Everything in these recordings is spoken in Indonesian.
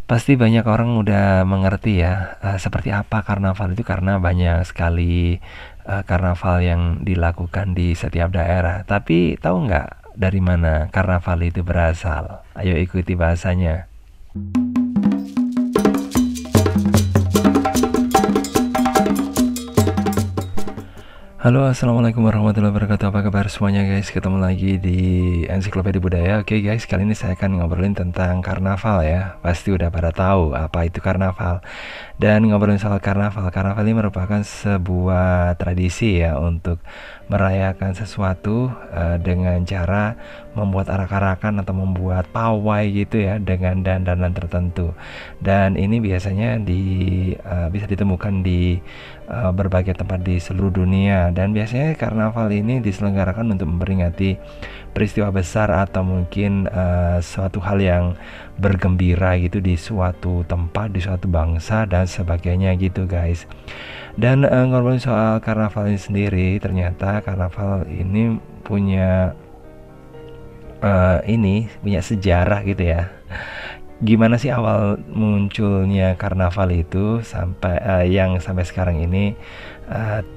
Pasti banyak orang udah mengerti ya, seperti apa karnaval itu karena banyak sekali karnaval yang dilakukan di setiap daerah. Tapi tahu nggak dari mana karnaval itu berasal? Ayo ikuti bahasanya. Halo, assalamualaikum warahmatullahi wabarakatuh. Apa kabar semuanya guys? Ketemu lagi di Ensiklopedia Budaya. Oke guys, kali ini saya akan ngobrolin tentang karnaval ya. Pasti udah pada tahu apa itu karnaval. Dan ngobrolin soal karnaval, karnaval ini merupakan sebuah tradisi ya untuk merayakan sesuatu dengan cara membuat arak-arakan atau membuat pawai gitu ya dengan dandanan tertentu. Dan ini biasanya bisa ditemukan di berbagai tempat di seluruh dunia, dan biasanya karnaval ini diselenggarakan untuk memperingati peristiwa besar atau mungkin suatu hal yang bergembira gitu di suatu tempat, di suatu bangsa dan sebagainya gitu guys. Dan ngomongin soal karnaval ini sendiri, ternyata karnaval ini punya sejarah gitu ya. Gimana sih awal munculnya karnaval itu sampai sekarang ini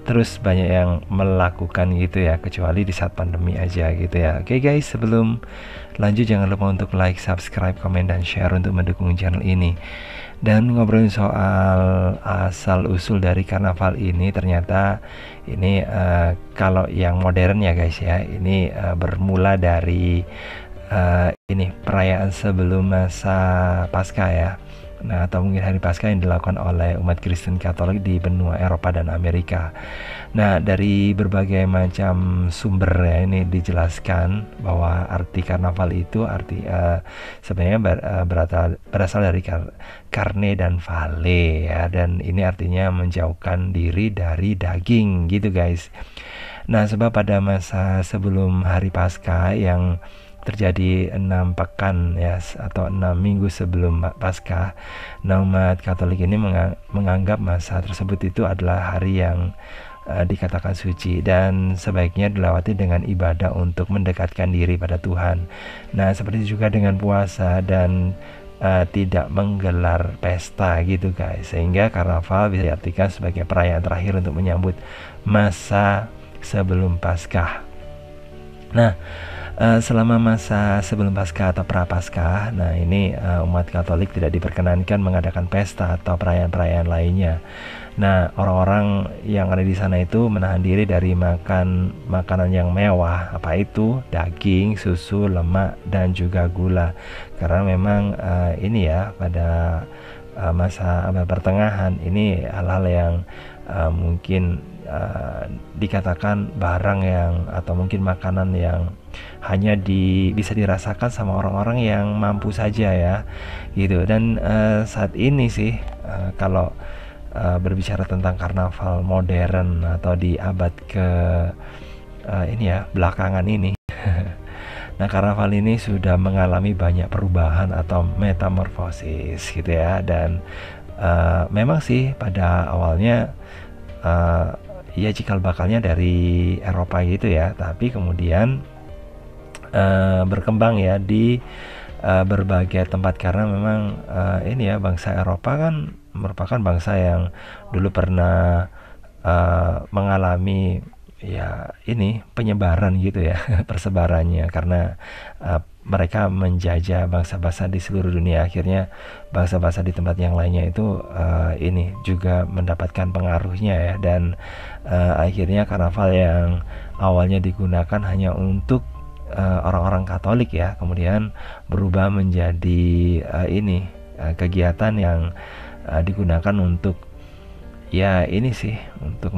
terus banyak yang melakukan gitu ya, kecuali di saat pandemi aja gitu ya. Oke guys, sebelum lanjut jangan lupa untuk like, subscribe, komen, dan share untuk mendukung channel ini. Dan ngobrolin soal asal usul dari karnaval ini, ternyata ini kalau yang modern ya guys ya, ini bermula dari ini perayaan sebelum masa Paskah ya. Nah, atau mungkin hari Paskah yang dilakukan oleh umat Kristen Katolik di benua Eropa dan Amerika. Nah, dari berbagai macam sumber ya ini dijelaskan bahwa arti karnaval itu sebenarnya berasal dari carne dan vale ya, dan ini artinya menjauhkan diri dari daging gitu guys. Nah, sebab pada masa sebelum hari Paskah yang terjadi 6 pekan ya atau 6 minggu sebelum Paskah, umat Katolik ini menganggap masa tersebut itu adalah hari yang dikatakan suci dan sebaiknya dilewati dengan ibadah untuk mendekatkan diri pada Tuhan. Nah, seperti juga dengan puasa dan tidak menggelar pesta gitu guys, sehingga karnaval bisa diartikan sebagai perayaan terakhir untuk menyambut masa sebelum Paskah. Nah, selama masa sebelum Paskah atau Prapaskah, nah ini umat Katolik tidak diperkenankan mengadakan pesta atau perayaan-perayaan lainnya. Nah, orang-orang yang ada di sana itu menahan diri dari makan makanan yang mewah, apa itu daging, susu, lemak, dan juga gula. Karena memang ini ya pada masa abad pertengahan ini hal-hal yang mungkin dikatakan barang yang atau mungkin makanan yang hanya bisa dirasakan sama orang-orang yang mampu saja ya gitu. Dan saat ini sih kalau berbicara tentang karnaval modern atau di abad ke ini ya belakangan ini nah, karnaval ini sudah mengalami banyak perubahan atau metamorfosis gitu ya. Dan memang sih pada awalnya ya cikal bakalnya dari Eropa gitu ya, tapi kemudian berkembang ya di berbagai tempat karena memang ini ya bangsa Eropa kan merupakan bangsa yang dulu pernah mengalami ya ini penyebaran gitu ya persebarannya karena mereka menjajah bangsa-bangsa di seluruh dunia. Akhirnya bangsa-bangsa di tempat yang lainnya itu ini juga mendapatkan pengaruhnya ya. Dan akhirnya karnaval yang awalnya digunakan hanya untuk orang-orang Katolik ya, kemudian berubah menjadi kegiatan yang digunakan untuk ya ini sih untuk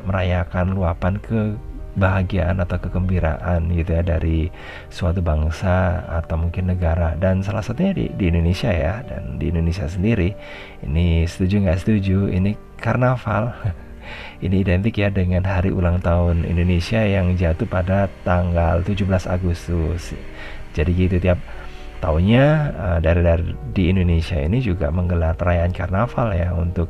merayakan luapan kebahagiaan atau kegembiraan gitu ya dari suatu bangsa atau mungkin negara. Dan salah satunya di Indonesia ya, dan di Indonesia sendiri ini setuju nggak setuju ini karnaval ini identik ya dengan hari ulang tahun Indonesia yang jatuh pada tanggal 17 Agustus. Jadi gitu tiap tahunnya daerah di Indonesia ini juga menggelar perayaan karnaval ya untuk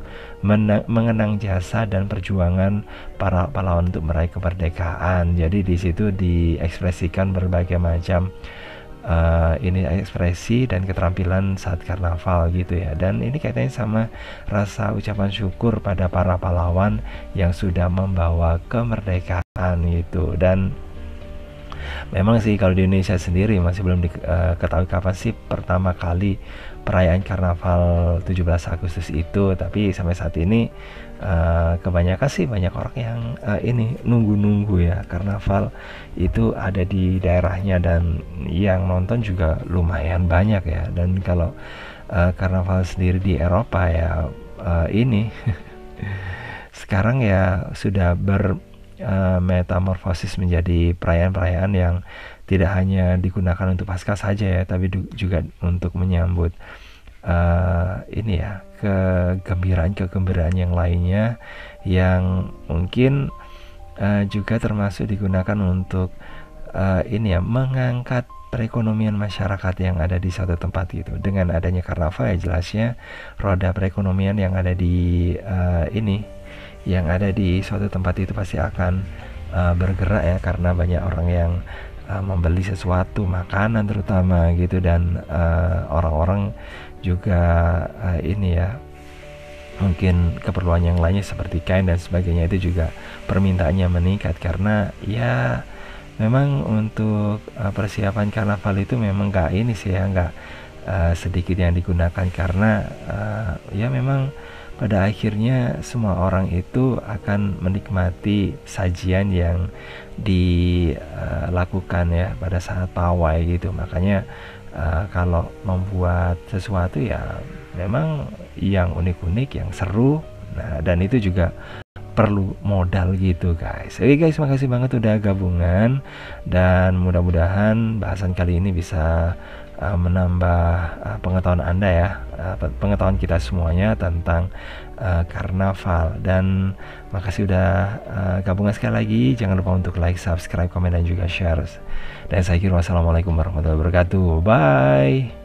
mengenang jasa dan perjuangan para pahlawan untuk meraih kemerdekaan. Jadi di situ diekspresikan berbagai macam ini ekspresi dan keterampilan saat karnaval gitu ya. Dan ini kaitannya sama rasa ucapan syukur pada para pahlawan yang sudah membawa kemerdekaan gitu. Dan memang sih kalau di Indonesia sendiri masih belum diketahui kapan sih pertama kali perayaan Karnaval 17 Agustus itu, tapi sampai saat ini kebanyakan sih banyak orang yang ini nunggu-nunggu ya Karnaval itu ada di daerahnya, dan yang nonton juga lumayan banyak ya. Dan kalau Karnaval sendiri di Eropa ya ini sekarang ya sudah metamorfosis menjadi perayaan-perayaan yang tidak hanya digunakan untuk Paskah saja ya, tapi juga untuk menyambut ini ya kegembiraan yang lainnya yang mungkin juga termasuk digunakan untuk ini ya mengangkat perekonomian masyarakat yang ada di suatu tempat gitu. Dengan adanya karnaval ya jelasnya roda perekonomian yang ada di yang ada di suatu tempat itu pasti akan bergerak ya, karena banyak orang yang membeli sesuatu, makanan terutama gitu, dan orang-orang juga ini ya mungkin keperluan yang lainnya seperti kain dan sebagainya itu juga permintaannya meningkat, karena ya memang untuk persiapan karnaval itu memang nggak ini sih ya, nggak sedikit yang digunakan, karena ya memang pada akhirnya semua orang itu akan menikmati sajian yang dilakukan ya pada saat pawai gitu. Makanya kalau membuat sesuatu ya memang yang unik-unik, yang seru. Nah, dan itu juga perlu modal gitu guys. Oke guys, makasih banget udah gabungan, dan mudah-mudahan bahasan kali ini bisa menambah pengetahuan Anda ya, pengetahuan kita semuanya tentang karnaval. Dan makasih udah gabungan sekali lagi. Jangan lupa untuk like, subscribe, komen, dan juga share. Dan saya kira wassalamualaikum warahmatullahi wabarakatuh. Bye.